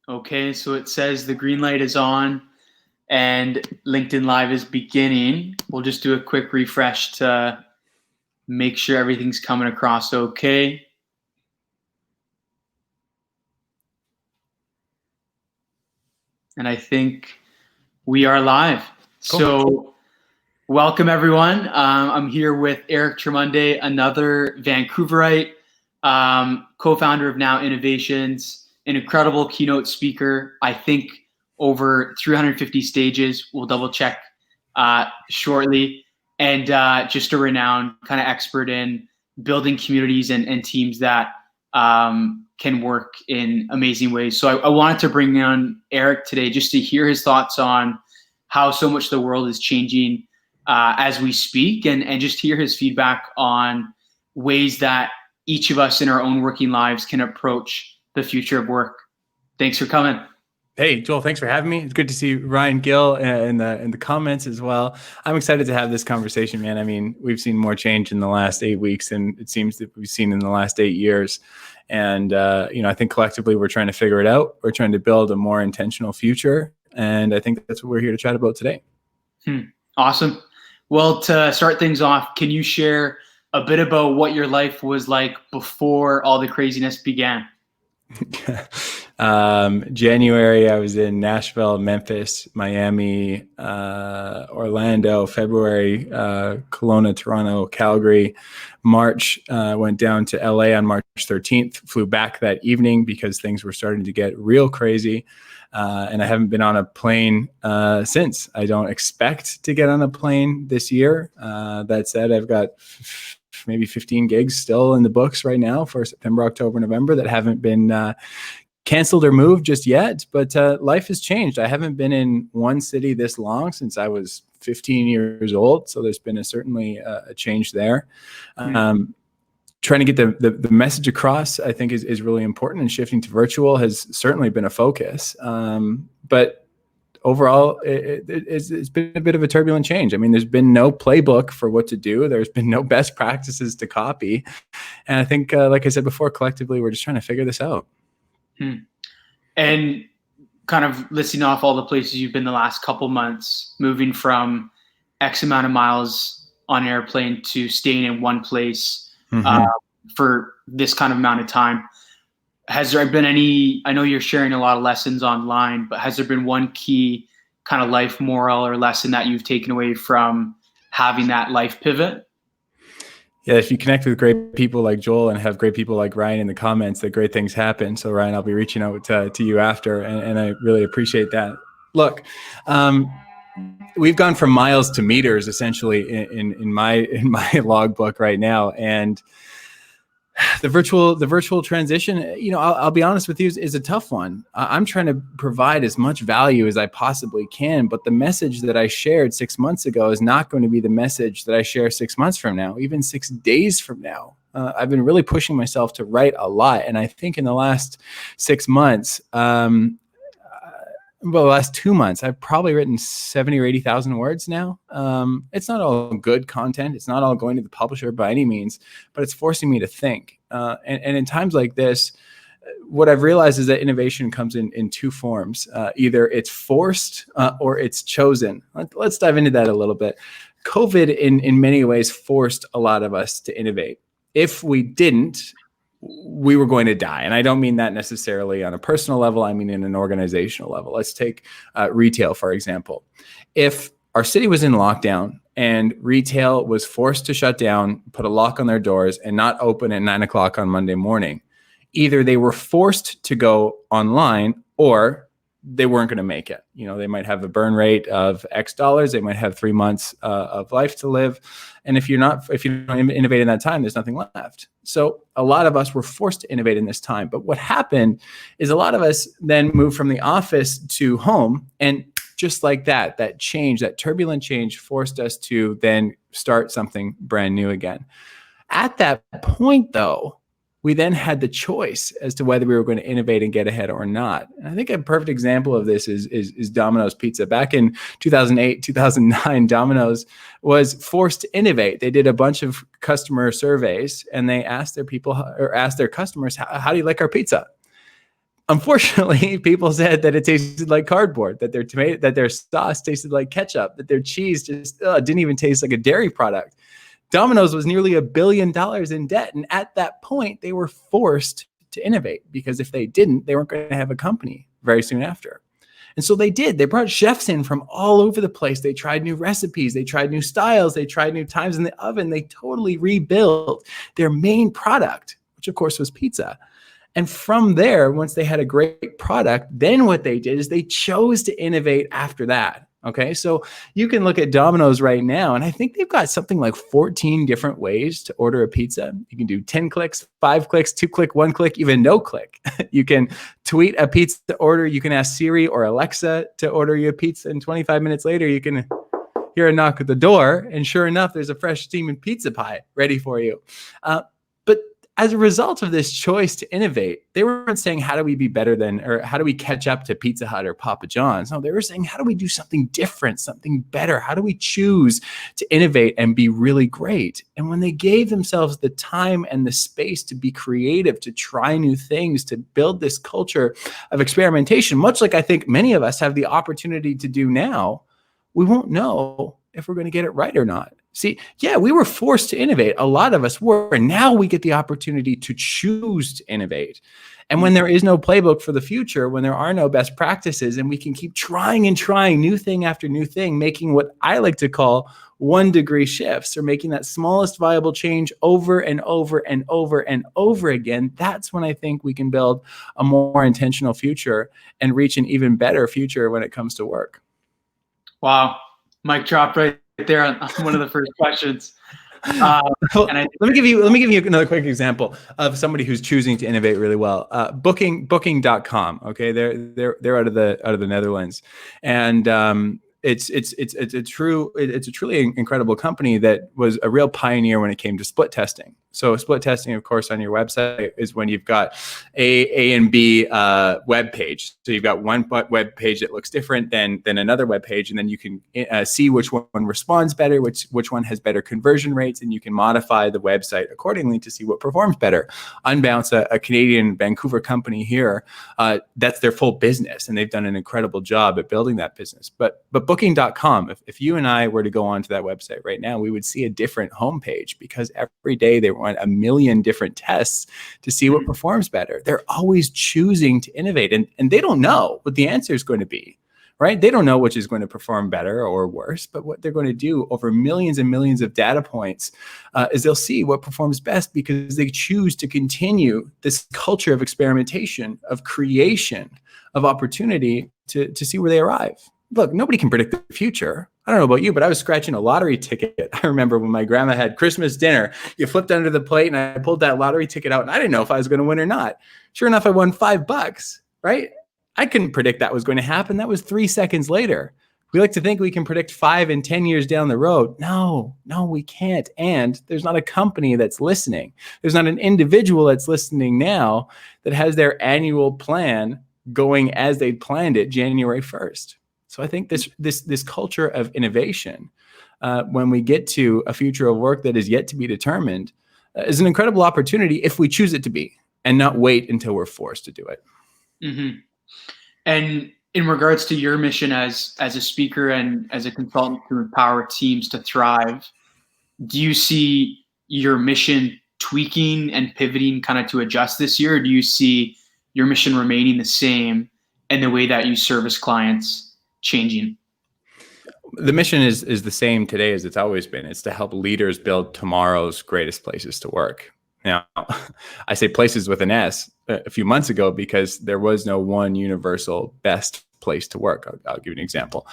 Okay, so it says the green light is on and LinkedIn Live is beginning. We'll just do a quick refresh to make sure everything's coming across okay. And I think we are live. Cool. So welcome everyone. I'm here with Eric Tremunde, another Vancouverite, co-founder of Now Innovations, an incredible keynote speaker. I think over 350 stages. We'll double check shortly. And just a renowned kind of expert in building communities and teams that can work in amazing ways. So I wanted to bring on Eric today just to hear his thoughts on how so much the world is changing as we speak, and just hear his feedback on ways that each of us in our own working lives can approach the future of work. Thanks for coming. Hey, Joel, thanks for having me. It's good to see Ryan Gill in the comments as well. I'm excited to have this conversation, man. I mean, we've seen more change in the last 8 weeks than it seems that we've seen in the last 8 years. And, I think collectively we're trying to figure it out. We're trying to build a more intentional future. And I think that's what we're here to chat about today. Awesome. Well, to start things off, can you share a bit about what your life was like before all the craziness began? January, I was in Nashville, Memphis, Miami, Orlando. February, Kelowna, Toronto, Calgary. March, went down to LA on March 13th, flew back that evening because things were starting to get real crazy. And I haven't been on a plane since. I don't expect to get on a plane this year. That said, I've got maybe 15 gigs still in the books right now for September, October, November that haven't been canceled or moved just yet. But life has changed. I haven't been in one city this long since I was 15 years old. So there's been certainly a change there. Trying to get the message across, I think, is really important, and shifting to virtual has certainly been a focus. But overall, it's been a bit of a turbulent change. I mean, there's been no playbook for what to do. There's been no best practices to copy. And I think, like I said before, collectively, we're just trying to figure this out. And kind of listing off all the places you've been the last couple months, moving from X amount of miles on an airplane to staying in one place for this kind of amount of time. Has there been any, I know you're sharing a lot of lessons online, but has there been one key kind of life moral or lesson that you've taken away from having that life pivot? Yeah, if you connect with great people like Joel and have great people like Ryan in the comments, that great things happen. So Ryan, I'll be reaching out to you after, and I really appreciate that. Look, we've gone from miles to meters essentially in my logbook right now, and the virtual transition, I'll be honest with you, is a tough one. I'm trying to provide as much value as I possibly can, but the message that I shared 6 months ago is not going to be the message that I share 6 months from now, even 6 days from now. I've been really pushing myself to write a lot, and I think in the last 6 months, the last 2 months, I've probably written 70 or 80,000 words now. It's not all good content. It's not all going to the publisher by any means, but it's forcing me to think. And in times like this, what I've realized is that innovation comes in two forms. Either it's forced or it's chosen. Let's dive into that a little bit. COVID in many ways forced a lot of us to innovate. If we didn't, we were going to die. And I don't mean that necessarily on a personal level. I mean in an organizational level. Let's take retail, for example. If our city was in lockdown and retail was forced to shut down, put a lock on their doors, and not open at 9 o'clock on Monday morning, either they were forced to go online or they weren't going to make it. They might have a burn rate of X dollars. They might have 3 months of life to live. And if you don't innovate in that time, there's nothing left. So a lot of us were forced to innovate in this time. But what happened is a lot of us then moved from the office to home. And just like that turbulent change forced us to then start something brand new again. At that point, though, we then had the choice as to whether we were going to innovate and get ahead or not. And I think a perfect example of this is Domino's Pizza. Back in 2008, 2009, Domino's was forced to innovate. They did a bunch of customer surveys and they asked their customers, how do you like our pizza? Unfortunately, people said that it tasted like cardboard, that their sauce tasted like ketchup, that their cheese just didn't even taste like a dairy product. Domino's was nearly $1 billion in debt. And at that point, they were forced to innovate, because if they didn't, they weren't going to have a company very soon after. And so they did. They brought chefs in from all over the place. They tried new recipes. They tried new styles. They tried new times in the oven. They totally rebuilt their main product, which of course was pizza. And from there, once they had a great product, then what they did is they chose to innovate after that. Okay, so you can look at Domino's right now, and I think they've got something like 14 different ways to order a pizza. You can do 10 clicks, 5 clicks, 2 click, 1 click, even no click. You can tweet a pizza order. You can ask Siri or Alexa to order you a pizza, and 25 minutes later, you can hear a knock at the door, and sure enough, there's a fresh steaming pizza pie ready for you. But as a result of this choice to innovate, they weren't saying, how do we be better than, or how do we catch up to Pizza Hut or Papa John's? No, they were saying, how do we do something different, something better? How do we choose to innovate and be really great? And when they gave themselves the time and the space to be creative, to try new things, to build this culture of experimentation, much like I think many of us have the opportunity to do now, we won't know if we're going to get it right or not. See, yeah, we were forced to innovate. A lot of us were. And now we get the opportunity to choose to innovate. And when there is no playbook for the future, when there are no best practices, and we can keep trying and trying new thing after new thing, making what I like to call 1-degree shifts, or making that smallest viable change over and over and over and over again, that's when I think we can build a more intentional future and reach an even better future when it comes to work. Wow. Mic drop right there on one of the first questions. Let me give you another quick example of somebody who's choosing to innovate really well. Booking.com. Okay, they're out of the Netherlands, and it's a truly incredible company that was a real pioneer when it came to split testing. So split testing, of course, on your website is when you've got A and B web page. So you've got one web page that looks different than another web page, and then you can see which one responds better, which one has better conversion rates, and you can modify the website accordingly to see what performs better. Unbounce, a Canadian Vancouver company here, that's their full business, and they've done an incredible job at building that business. But Booking.com, if you and I were to go onto that website right now, we would see a different homepage, because every day they run a million different tests to see what performs better. They're always choosing to innovate, and they don't know what the answer is going to be, right? They don't know which is going to perform better or worse, but what they're going to do over millions and millions of data points is they'll see what performs best, because they choose to continue this culture of experimentation, of creation, of opportunity to see where they arrive. Look, nobody can predict the future. I don't know about you, but I was scratching a lottery ticket. I remember when my grandma had Christmas dinner, you flipped under the plate and I pulled that lottery ticket out, and I didn't know if I was going to win or not. Sure enough, I won $5, right? I couldn't predict that was going to happen. That was 3 seconds later. We like to think we can predict 5 and 10 years down the road. No, we can't. And there's not a company that's listening. There's not an individual that's listening now that has their annual plan going as they planned it January 1st. So I think this culture of innovation, when we get to a future of work that is yet to be determined, is an incredible opportunity if we choose it to be, and not wait until we're forced to do it. Mm-hmm. And in regards to your mission as a speaker and as a consultant to empower teams to thrive, do you see your mission tweaking and pivoting kind of to adjust this year? Or do you see your mission remaining the same and the way that you service clients changing? The mission is the same today as it's always been. It's to help leaders build tomorrow's greatest places to work. Now, I say places with an S a few months ago because there was no one universal best place to work. I'll give you an example.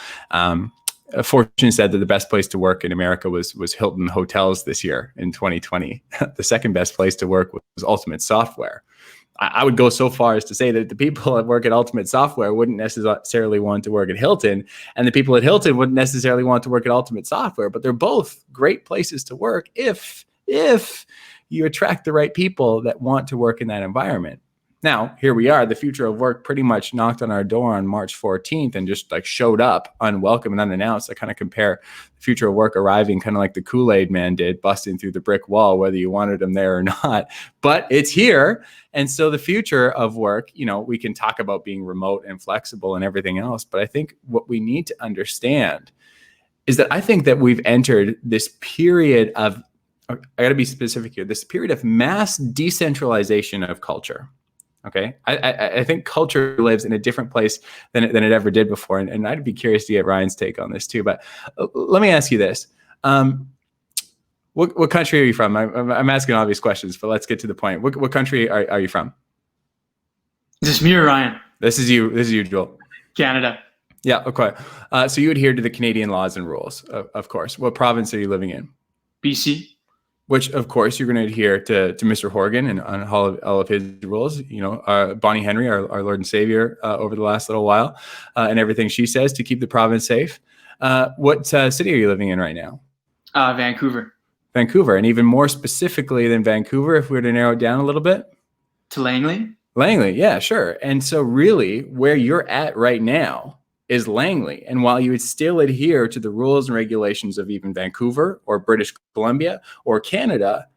Fortune said that the best place to work in America was Hilton Hotels this year in 2020. The second best place to work was Ultimate Software. I would go so far as to say that the people that work at Ultimate Software wouldn't necessarily want to work at Hilton, and the people at Hilton wouldn't necessarily want to work at Ultimate Software, but they're both great places to work if you attract the right people that want to work in that environment. Now, here we are. The future of work pretty much knocked on our door on March 14th and just like showed up unwelcome and unannounced. I kind of compare the future of work arriving kind of like the Kool-Aid man did, busting through the brick wall, whether you wanted him there or not. But it's here. And so the future of work, we can talk about being remote and flexible and everything else. But I think what we need to understand is that I think that we've entered this period of, I got to be specific here, this period of mass decentralization of culture. Okay. I think culture lives in a different place than it ever did before. And I'd be curious to get Ryan's take on this too. But let me ask you this. What country are you from? I'm asking obvious questions, but let's get to the point. What country are you from? Is this me or Ryan? This is you, Joel. Canada. Yeah. Okay. So you adhere to the Canadian laws and rules, of course. What province are you living in? BC. Which, of course, you're going to adhere to Mr. Horgan and on all of his rules. Bonnie Henry, our Lord and Savior, over the last little while, and everything she says to keep the province safe. What city are you living in right now? Vancouver. Vancouver, and even more specifically than Vancouver, if we were to narrow it down a little bit, to Langley. Langley, yeah, sure. And so, really, where you're at right now is Langley. And while you would still adhere to the rules and regulations of even Vancouver or British Columbia or Canada,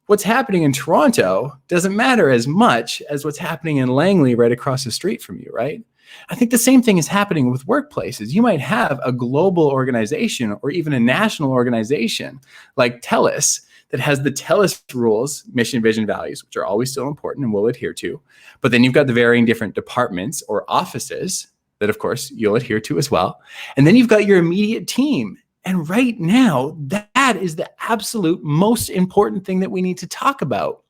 what's happening in Toronto doesn't matter as much as what's happening in Langley right across the street from you, right? I think the same thing is happening with workplaces. You might have a global organization or even a national organization like TELUS that has the TELUS rules, mission, vision, values, which are always still important and we'll adhere to. But then you've got the varying different departments or offices that, of course, you'll adhere to as well. And then you've got your immediate team. And right now, that is the absolute most important thing that we need to talk about.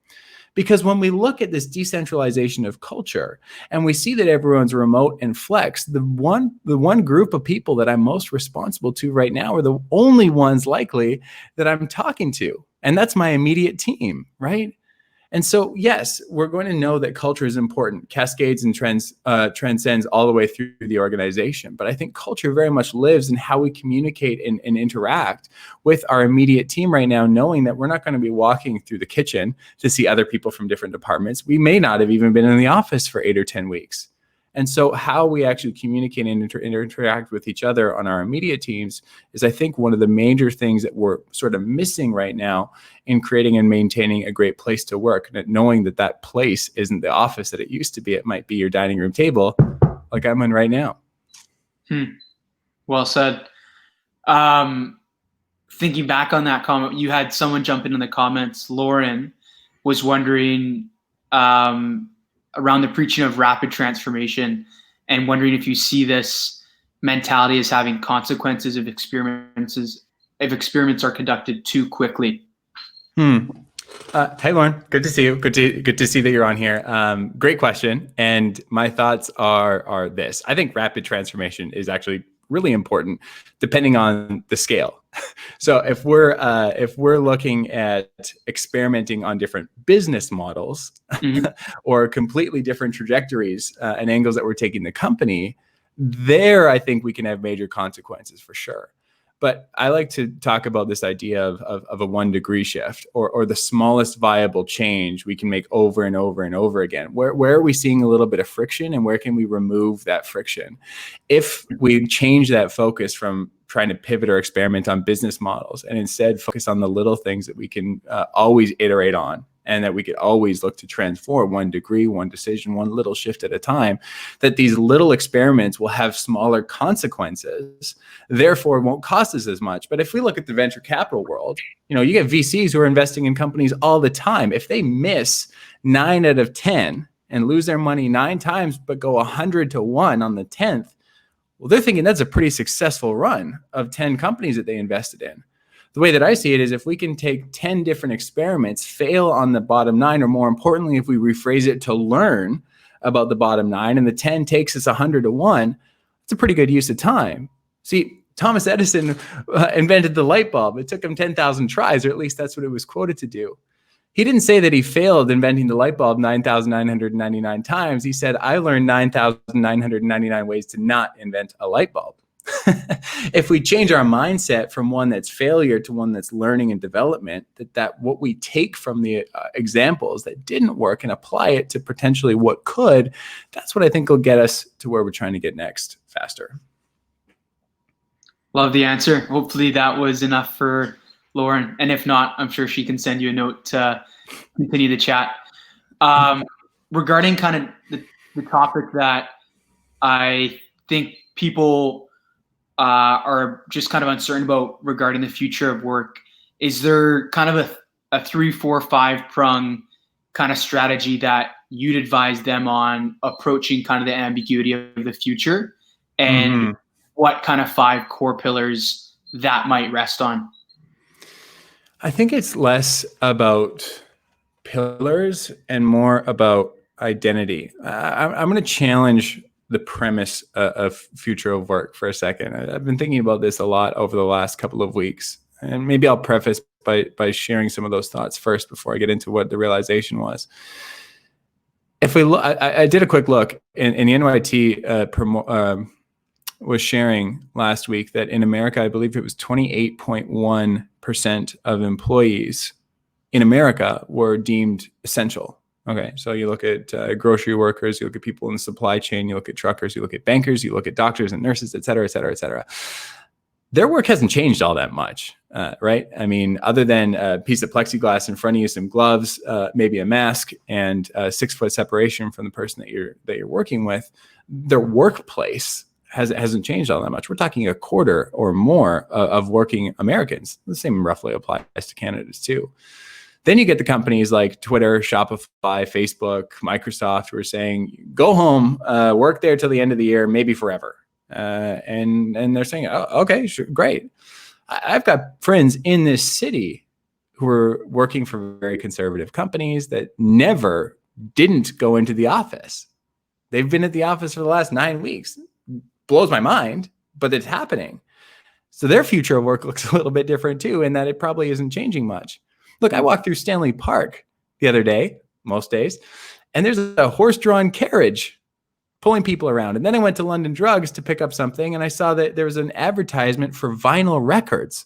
Because when we look at this decentralization of culture and we see that everyone's remote and flex, the one group of people that I'm most responsible to right now are the only ones likely that I'm talking to. And that's my immediate team, right? And so, yes, we're going to know that culture is important, cascades and transcends all the way through the organization. But I think culture very much lives in how we communicate and interact with our immediate team right now, knowing that we're not going to be walking through the kitchen to see other people from different departments. We may not have even been in the office for 8 or 10 weeks. And so how we actually communicate and interact with each other on our immediate teams is, I think, one of the major things that we're sort of missing right now in creating and maintaining a great place to work. Knowing that that place isn't the office that it used to be. It might be your dining room table like I'm in right now. Well said. Thinking back on that comment, you had someone jump in the comments. Lauren was wondering around the preaching of rapid transformation and wondering if you see this mentality as having consequences if experiments are conducted too quickly. Hey, Lauren, good to see you. Good to see that you're on here. Great question. And my thoughts are this. I think rapid transformation is actually really important depending on the scale. So if we're looking at experimenting on different business models or completely different trajectories and angles that we're taking the company, there I think we can have major consequences for sure. But I like to talk about this idea of a 1 degree shift or the smallest viable change we can make over and over and over again. Where are we seeing a little bit of friction and where can we remove that friction? If we change that focus from trying to pivot or experiment on business models and instead focus on the little things that we can always iterate on and that we could always look to transform 1 degree, 1 decision, 1 little shift at a time, that these little experiments will have smaller consequences, therefore won't cost us as much. But if we look at the venture capital world, you get VCs who are investing in companies all the time. If they miss 9 out of 10 and lose their money 9 times, but go 100 to 1 on the 10th, well, they're thinking that's a pretty successful run of 10 companies that they invested in. The way that I see it is if we can take 10 different experiments, fail on the bottom 9, or more importantly, if we rephrase it to learn about the bottom 9 and the 10 takes us 100 to 1, it's a pretty good use of time. See, Thomas Edison invented the light bulb. It took him 10,000 tries, or at least that's what it was quoted to do. He didn't say that he failed inventing the light bulb 9,999 times. He said, I learned 9,999 ways to not invent a light bulb. if we change our mindset from one that's failure to one that's learning and development, that what we take from the examples that didn't work and apply it to potentially what could, that's what I think will get us to where we're trying to get next faster. Love the answer. Hopefully that was enough for Lauren. And if not, I'm sure she can send you a note to continue the chat. Regarding kind of the topic that I think people are just kind of uncertain about regarding the future of work, is there kind of a 3, 4, 5 prong kind of strategy that you'd advise them on approaching kind of the ambiguity of the future, and what kind of 5 core pillars that might rest on? I think it's less about pillars and more about identity. I'm going to challenge the premise of future of work for a second. I've been thinking about this a lot over the last couple of weeks, and maybe I'll preface by sharing some of those thoughts first before I get into what the realization was. If we look, I did a quick look, and the NYT was sharing last week that in America, I believe it was 28.1% of employees in America were deemed essential. Okay, so you look at grocery workers, you look at people in the supply chain, you look at truckers, you look at bankers, you look at doctors and nurses, et cetera, et cetera, et cetera. Their work hasn't changed all that much, right? I mean, other than a piece of plexiglass in front of you, some gloves, maybe a mask, and a 6-foot separation from the person that you're working with, their workplace hasn't changed all that much. We're talking a quarter or more of working Americans. The same roughly applies to candidates too. Then you get the companies like Twitter, Shopify, Facebook, Microsoft, who are saying, go home, work there till the end of the year, maybe forever. And they're saying, oh, okay, sure, great. I've got friends in this city who are working for very conservative companies that didn't go into the office. They've been at the office for the last 9 weeks. Blows my mind, but it's happening. So their future of work looks a little bit different too, in that it probably isn't changing much. Look, I walked through Stanley Park the other day, most days, and there's a horse-drawn carriage pulling people around. And then I went to London Drugs to pick up something, and I saw that there was an advertisement for vinyl records.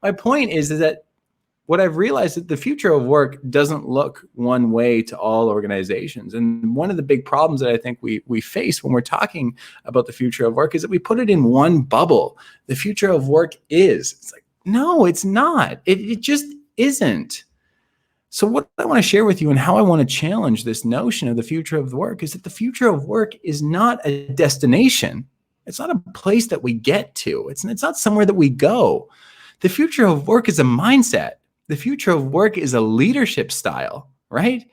My point is that what I've realized is that the future of work doesn't look one way to all organizations. And one of the big problems that I think we face when we're talking about the future of work is that we put it in one bubble. The future of work is. It's like, no, it's not. It just isn't. So what I want to share with you and how I want to challenge this notion of the future of work is that the future of work is not a destination. It's not a place that we get to. It's not somewhere that we go. The future of work is a mindset. The future of work is a leadership style, right?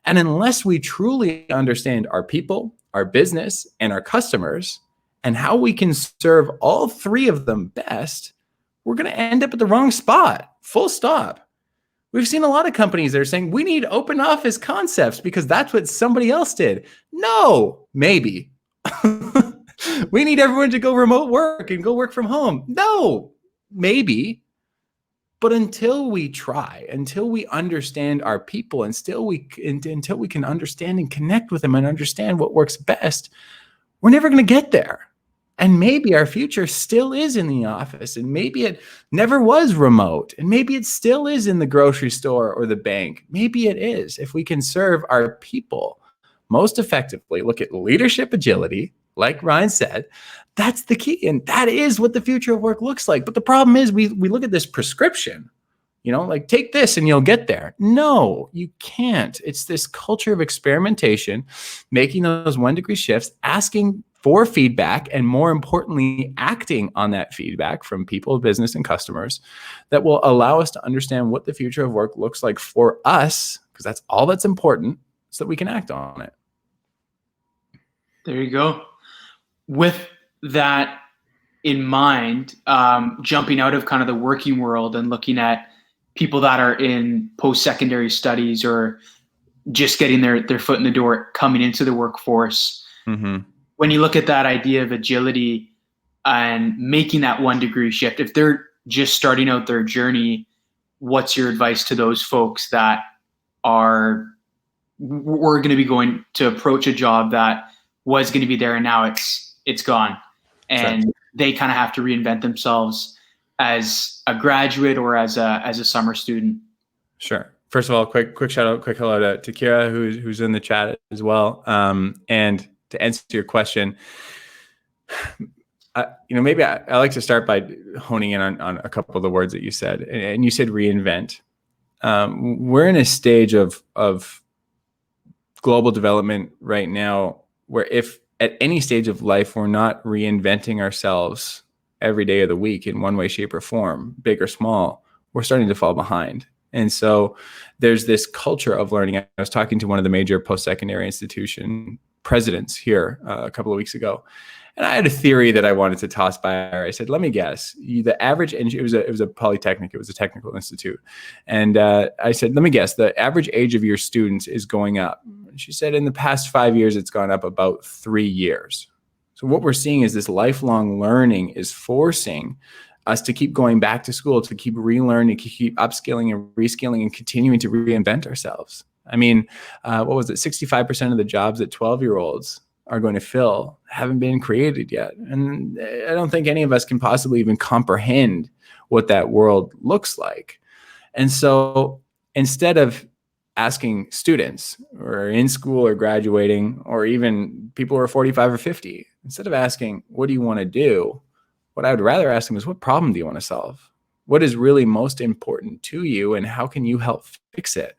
And unless we truly understand our people, our business, and our customers, and how we can serve all 3 of them best, we're going to end up at the wrong spot, full stop. We've seen a lot of companies that are saying, we need open office concepts because that's what somebody else did. No, maybe. We need everyone to go remote work and go work from home. No, maybe. But until we try, until we understand our people, until we can understand and connect with them and understand what works best, we're never going to get there. And maybe our future still is in the office, and maybe it never was remote, and maybe it still is in the grocery store or the bank. Maybe it is. If we can serve our people most effectively, look at leadership agility, like Ryan said, that's the key. And that is what the future of work looks like. But the problem is we look at this prescription, like take this and you'll get there. No, you can't. It's this culture of experimentation, making those 1-degree shifts, asking for feedback, and more importantly, acting on that feedback from people, business, and customers that will allow us to understand what the future of work looks like for us, because that's all that's important, so that we can act on it. There you go. With that in mind, jumping out of kind of the working world and looking at people that are in post-secondary studies or just getting their foot in the door, coming into the workforce. Mm-hmm. When you look at that idea of agility and making that 1-degree shift, if they're just starting out their journey, what's your advice to those folks that we're going to be going to approach a job that was going to be there and now it's gone? and they kind of have to reinvent themselves as a graduate or as a summer student? Sure. First of all, quick shout out, quick hello to Kira, who's in the chat as well. And to answer your question, maybe I like to start by honing in on a couple of the words that you said. And you said reinvent. We're in a stage of global development right now where if at any stage of life we're not reinventing ourselves every day of the week in one way, shape, or form, big or small, we're starting to fall behind. And so there's this culture of learning. I was talking to one of the major post-secondary institution presidents here a couple of weeks ago, and I had a theory that I wanted to toss by her. I said, let me guess, the average, and it was a polytechnic, it was a technical institute. And I said, let me guess, the average age of your students is going up. And she said, in the past 5 years, it's gone up about 3 years. So what we're seeing is this lifelong learning is forcing us to keep going back to school, to keep relearning, to keep upskilling and reskilling and continuing to reinvent ourselves. I mean, what was it? 65% of the jobs that 12-year-olds are going to fill haven't been created yet. And I don't think any of us can possibly even comprehend what that world looks like. And so instead of asking students who are in school or graduating, or even people who are 45 or 50, instead of asking, what do you want to do? What I would rather ask them is, what problem do you want to solve? What is really most important to you, and how can you help fix it?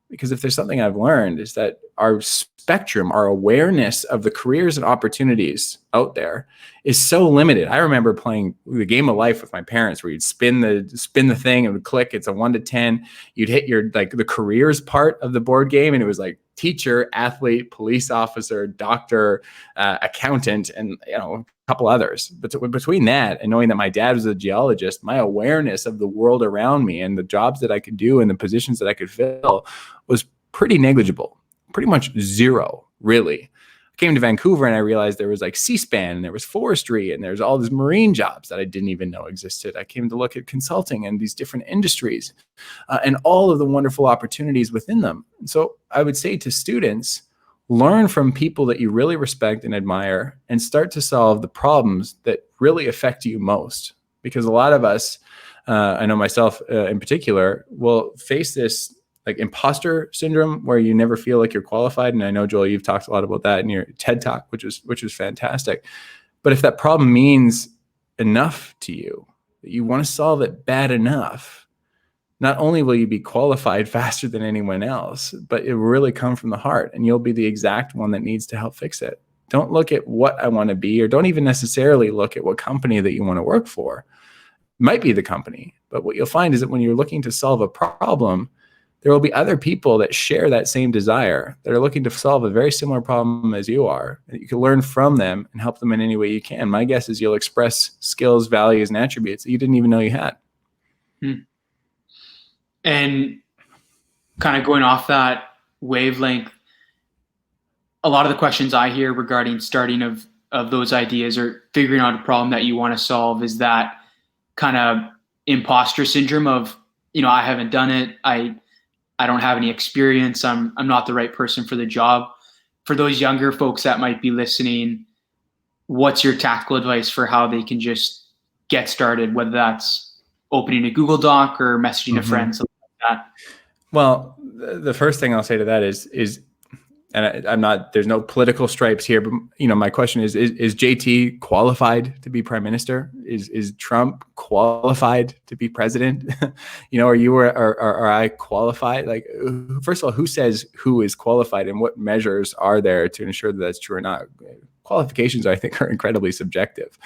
Because if there's something I've learned is that our spectrum, our awareness of the careers and opportunities out there is so limited. I remember playing the game of life with my parents where you'd spin the thing, it would click. It's a 1 to 10. You'd hit the careers part of the board game, and it was like teacher, athlete, police officer, doctor, accountant, and a couple others. But between that and knowing that my dad was a geologist, my awareness of the world around me and the jobs that I could do and the positions that I could fill was pretty negligible, pretty much zero, really. I came to Vancouver and I realized there was like C-SPAN and there was forestry and there's all these marine jobs that I didn't even know existed. I came to look at consulting and these different industries and all of the wonderful opportunities within them. And so I would say to students, learn from people that you really respect and admire and start to solve the problems that really affect you most. Because a lot of us, I know myself in particular, will face this like imposter syndrome where you never feel like you're qualified. And I know, Joel, you've talked a lot about that in your TED Talk, which is fantastic. But if that problem means enough to you, that you want to solve it bad enough, not only will you be qualified faster than anyone else, but it will really come from the heart and you'll be the exact one that needs to help fix it. Don't look at what I want to be, or don't even necessarily look at what company that you want to work for. It might be the company, but what you'll find is that when you're looking to solve a problem, there will be other people that share that same desire, that are looking to solve a very similar problem as you are. And you can learn from them and help them in any way you can. My guess is you'll express skills, values, and attributes that you didn't even know you had. And kind of going off that wavelength, a lot of the questions I hear regarding starting of those ideas or figuring out a problem that you want to solve is that kind of imposter syndrome of, I haven't done it. I don't have any experience. I'm not the right person for the job. For those younger folks that might be listening, what's your tactical advice for how they can just get started, whether that's opening a Google Doc or messaging a friend, something like that? Well, the first thing I'll say to that is, and I'm not, there's no political stripes here, but my question is JT qualified to be prime minister? Is Trump qualified to be president? Are you or I qualified? Like, first of all, who says who is qualified and what measures are there to ensure that that's true or not? Qualifications, I think, are incredibly subjective.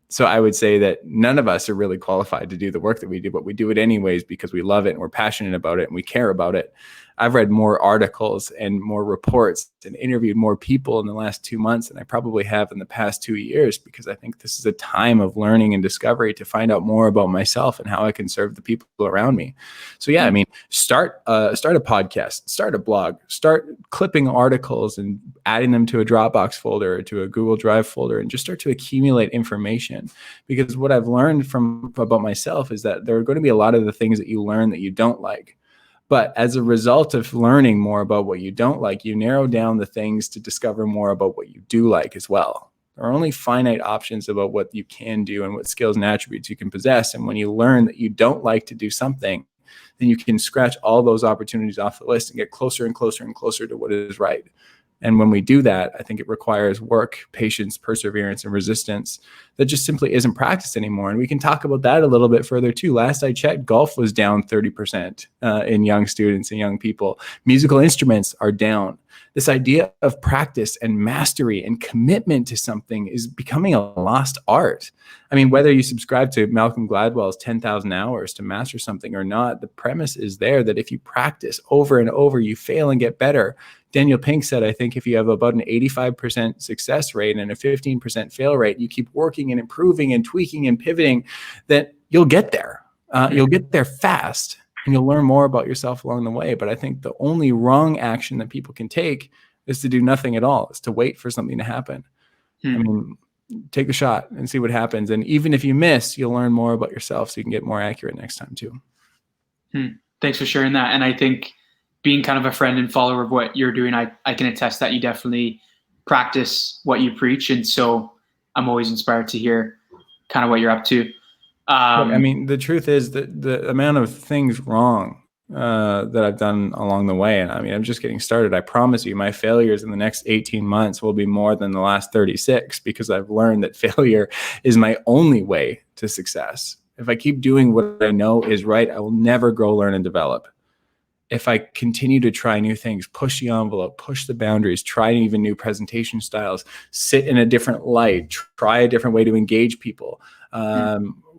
So I would say that none of us are really qualified to do the work that we do, but we do it anyways because we love it and we're passionate about it and we care about it. I've read more articles and more reports and interviewed more people in the last 2 months than I probably have in the past 2 years, because I think this is a time of learning and discovery to find out more about myself and how I can serve the people around me. So yeah, I mean, start a podcast, start a blog, start clipping articles and adding them to a Dropbox folder or to a Google Drive folder, and just start to accumulate information. Because what I've learned about myself is that there are going to be a lot of the things that you learn that you don't like. But as a result of learning more about what you don't like, you narrow down the things to discover more about what you do like as well. There are only finite options about what you can do and what skills and attributes you can possess. And when you learn that you don't like to do something, then you can scratch all those opportunities off the list and get closer and closer and closer to what is right. And when we do that, I think it requires work, patience, perseverance, and resistance that just simply isn't practiced anymore. And we can talk about that a little bit further too. Last I checked, golf was down 30% in young students and young people. Musical instruments are down. This idea of practice and mastery and commitment to something is becoming a lost art. I mean, whether you subscribe to Malcolm Gladwell's 10,000 hours to master something or not, the premise is there that if you practice over and over, you fail and get better. Daniel Pink said, I think if you have about an 85% success rate and a 15% fail rate, you keep working and improving and tweaking and pivoting, that you'll get there. You'll get there fast and you'll learn more about yourself along the way. But I think the only wrong action that people can take is to do nothing at all, is to wait for something to happen. I mean, take a shot and see what happens. And even if you miss, you'll learn more about yourself so you can get more accurate next time too. Thanks for sharing that. And I think being kind of a friend and follower of what you're doing, I can attest that you definitely practice what you preach. And so I'm always inspired to hear kind of what you're up to. Look, I mean, the truth is that the amount of things wrong that I've done along the way, and I mean, I'm just getting started. I promise you, my failures in the next 18 months will be more than the last 36 because I've learned that failure is my only way to success. If I keep doing what I know is right, I will never grow, learn, and develop. If I continue to try new things, push the envelope, push the boundaries, try even new presentation styles, sit in a different light, try a different way to engage people,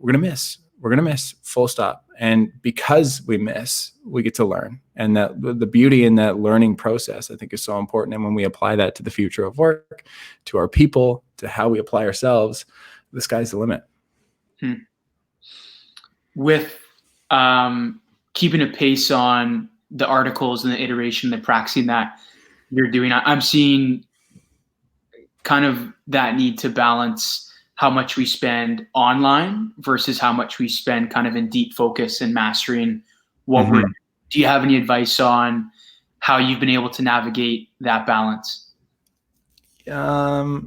we're going to miss. We're going to miss, full stop. And because we miss, we get to learn. And that the beauty in that learning process, I think, is so important. And when we apply that to the future of work, to our people, to how we apply ourselves, the sky's the limit. With keeping a pace on the articles and the iteration, the practicing that you're doing, I'm seeing kind of that need to balance how much we spend online versus how much we spend kind of in deep focus and mastering what we're. Do you have any advice on how you've been able to navigate that balance? I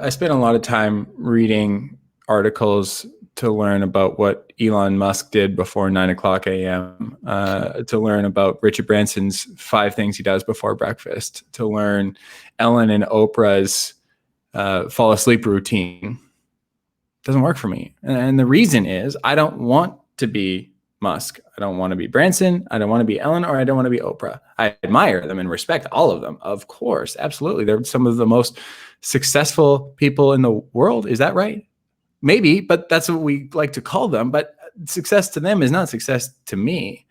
spent a lot of time reading articles to learn about what Elon Musk did before 9:00 a.m., to learn about Richard Branson's 5 things he does before breakfast, to learn Ellen and Oprah's fall asleep routine. Doesn't work for me. And the reason is I don't want to be Musk. I don't want to be Branson. I don't want to be Ellen, or I don't want to be Oprah. I admire them and respect all of them. Of course, absolutely. They're some of the most successful people in the world. Is that right? Maybe, but that's what we like to call them. But success to them is not success to me.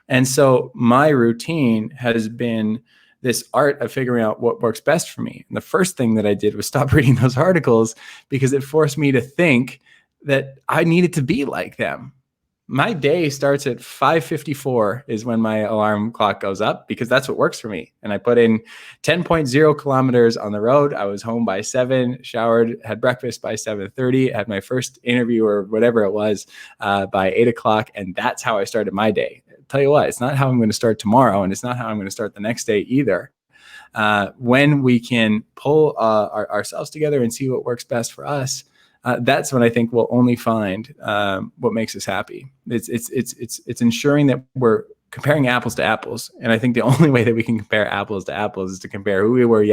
And so my routine has been this art of figuring out what works best for me. And the first thing that I did was stop reading those articles because it forced me to think that I needed to be like them. My day starts at 5:54 is when my alarm clock goes up because that's what works for me. And I put in 10.0 kilometers on the road. I was home by 7, showered, had breakfast by 7:30, had my first interview or whatever it was by 8:00. And that's how I started my day. I'll tell you what, it's not how I'm going to start tomorrow. And it's not how I'm going to start the next day either. When we can pull ourselves together and see what works best for us, that's when I think we'll only find what makes us happy. It's ensuring that we're comparing apples to apples. And I think the only way that we can compare apples to apples is to compare who we were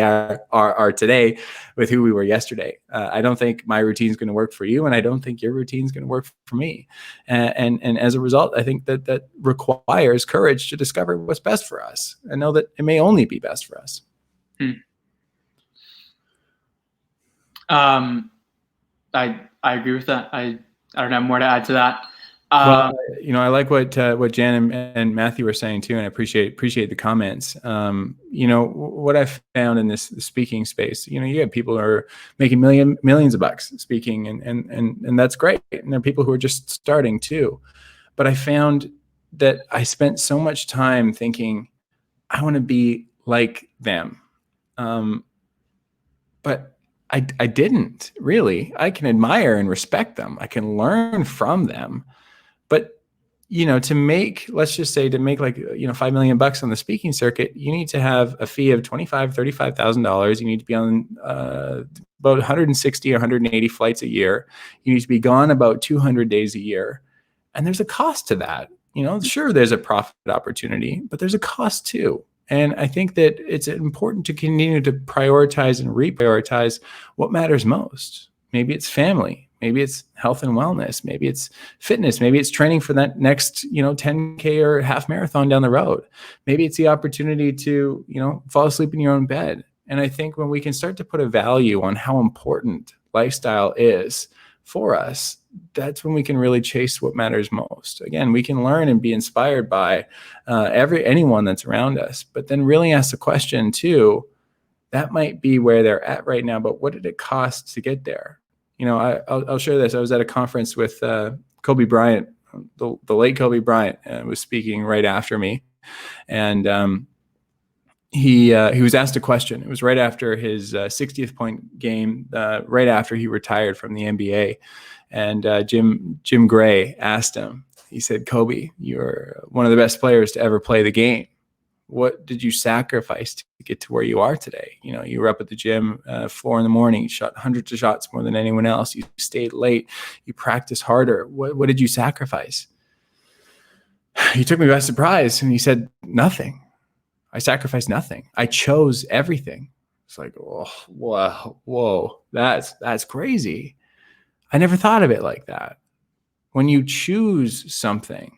are today with who we were yesterday. I don't think my routine is going to work for you, and I don't think your routine is going to work for me. And as a result, I think that requires courage to discover what's best for us and know that it may only be best for us. I agree with that. I don't have more to add to that. Well, I like what Jan and Matthew were saying too, and I appreciate the comments. What I've found in this speaking space, you have people who are making millions of bucks speaking, and that's great. And there are people who are just starting too. But I found that I spent so much time thinking, I want to be like them. But I didn't really. I can admire and respect them. I can learn from them. But let's just say to make like, $5 million on the speaking circuit, you need to have a fee of $25,000, $35,000. You need to be on about 160 or 180 flights a year. You need to be gone about 200 days a year. And there's a cost to that. Sure, there's a profit opportunity, but there's a cost too. And I think that it's important to continue to prioritize and reprioritize what matters most. Maybe it's family. Maybe it's health and wellness. Maybe it's fitness. Maybe it's training for that next, 10K or half marathon down the road. Maybe it's the opportunity to, fall asleep in your own bed. And I think when we can start to put a value on how important lifestyle is for us, that's when we can really chase what matters most. Again, we can learn and be inspired by anyone that's around us, but then really ask the question too, that might be where they're at right now, but what did it cost to get there? I'll share this. I was at a conference with Kobe Bryant, the late Kobe Bryant, was speaking right after me. And he was asked a question. It was right after his 60th point game, right after he retired from the NBA. And Jim Gray asked him, he said, "Kobe, you're one of the best players to ever play the game. What did you sacrifice to get to where you are today? You were up at the gym 4 a.m, you shot hundreds of shots more than anyone else. You stayed late. You practiced harder. What did you sacrifice?" He took me by surprise and he said, "Nothing. I sacrificed nothing. I chose everything." It's like, oh, whoa, that's crazy. I never thought of it like that. When you choose something,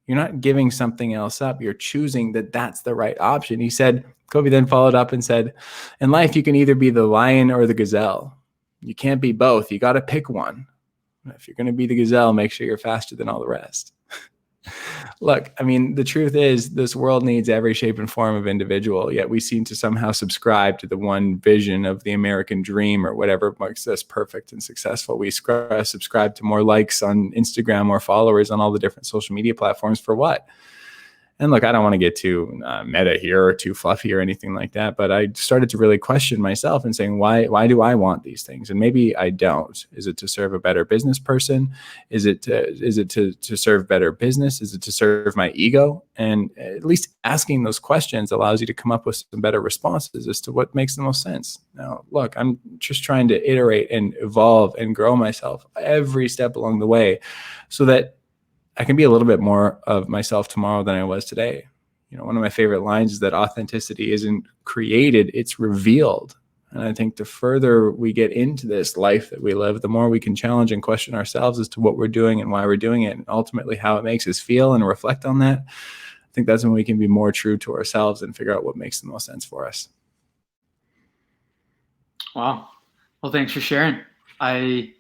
you're not giving something else up. You're choosing that that's the right option. He said, Kobe then followed up and said, "In life, you can either be the lion or the gazelle. You can't be both. You got to pick one. If you're going to be the gazelle, make sure you're faster than all the rest." Look, I mean, the truth is this world needs every shape and form of individual, yet we seem to somehow subscribe to the one vision of the American dream or whatever makes us perfect and successful. We subscribe to more likes on Instagram, more followers on all the different social media platforms for what? And look, I don't want to get too meta here or too fluffy or anything like that, but I started to really question myself and saying, why do I want these things? And maybe I don't. Is it to serve a better business person? Is it to serve better business? Is it to serve my ego? And at least asking those questions allows you to come up with some better responses as to what makes the most sense. Now, look, I'm just trying to iterate and evolve and grow myself every step along the way so that I can be a little bit more of myself tomorrow than I was today. One of my favorite lines is that authenticity isn't created, it's revealed. And I think the further we get into this life that we live, the more we can challenge and question ourselves as to what we're doing and why we're doing it, and ultimately how it makes us feel and reflect on that. I think that's when we can be more true to ourselves and figure out what makes the most sense for us. Wow. Well, thanks for sharing. I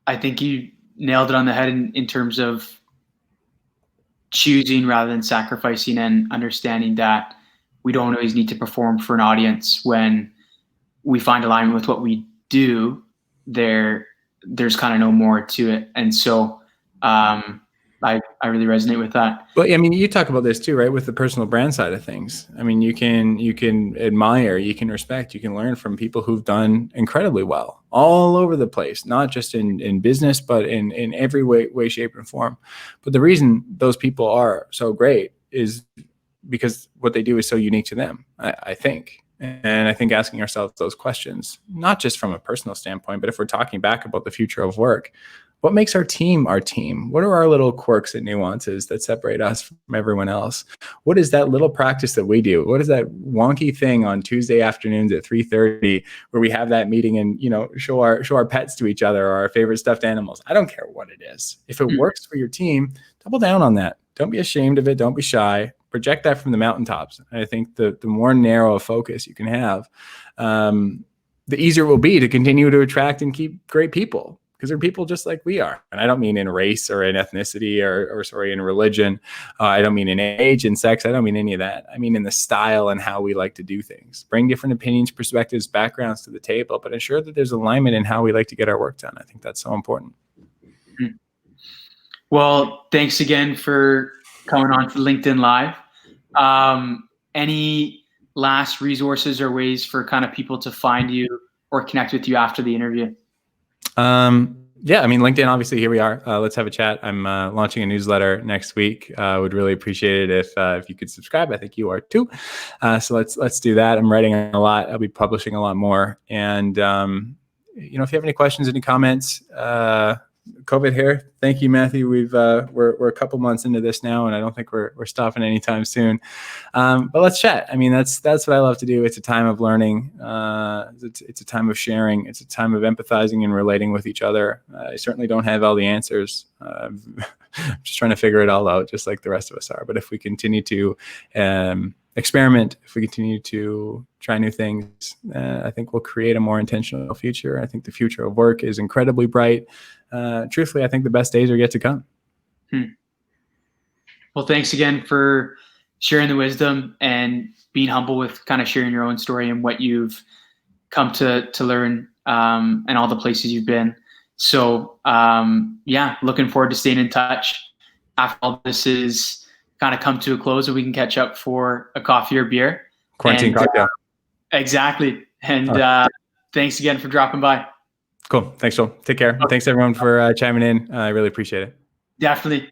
think you nailed it on the head in terms of choosing rather than sacrificing, and understanding that we don't always need to perform for an audience. When we find alignment with what we do, there's kind of no more to it. And so I really resonate with that. But I mean, you talk about this too, right? With the personal brand side of things. I mean, you can admire, you can respect, you can learn from people who've done incredibly well all over the place, not just in business, but in every way, shape, and form. But the reason those people are so great is because what they do is so unique to them, I think. And I think asking ourselves those questions, not just from a personal standpoint, but if we're talking back about the future of work, what makes our team our team? What are our little quirks and nuances that separate us from everyone else? What is that little practice that we do? What is that wonky thing on Tuesday afternoons at 3:30 where we have that meeting and show our pets to each other or our favorite stuffed animals? I don't care what it is. If it works for your team, double down on that. Don't be ashamed of it. Don't be shy. Project that from the mountaintops. I think the more narrow a focus you can have, the easier it will be to continue to attract and keep great people. Because they're people just like we are. And I don't mean in race or in ethnicity or in religion. I don't mean in age and sex. I don't mean any of that. I mean in the style and how we like to do things. Bring different opinions, perspectives, backgrounds to the table, but ensure that there's alignment in how we like to get our work done. I think that's so important. Well, thanks again for coming on to LinkedIn Live. Any last resources or ways for kind of people to find you or connect with you after the interview? Yeah, I mean, LinkedIn, obviously, here we are. Let's have a chat. I'm launching a newsletter next week. Would really appreciate it if you could subscribe. I think you are too. So let's do that. I'm writing a lot. I'll be publishing a lot more. And if you have any questions, any comments, COVID here. Thank you, Matthew. We're a couple months into this now, and I don't think we're stopping anytime soon. But let's chat. I mean, that's what I love to do. It's a time of learning. It's a time of sharing. It's a time of empathizing and relating with each other. I certainly don't have all the answers. I'm just trying to figure it all out, just like the rest of us are. But if we continue to experiment, if we continue to try new things, I think we'll create a more intentional future. I think the future of work is incredibly bright. Truthfully, I think the best days are yet to come. Well, thanks again for sharing the wisdom and being humble with kind of sharing your own story and what you've come to learn and all the places you've been. So looking forward to staying in touch after all this is kind of come to a close, and we can catch up for a coffee or beer. Quarantine cocktail. Exactly. And thanks again for dropping by. Cool. Thanks, Joel. Take care. Okay. Thanks, everyone, for chiming in. I really appreciate it. Definitely.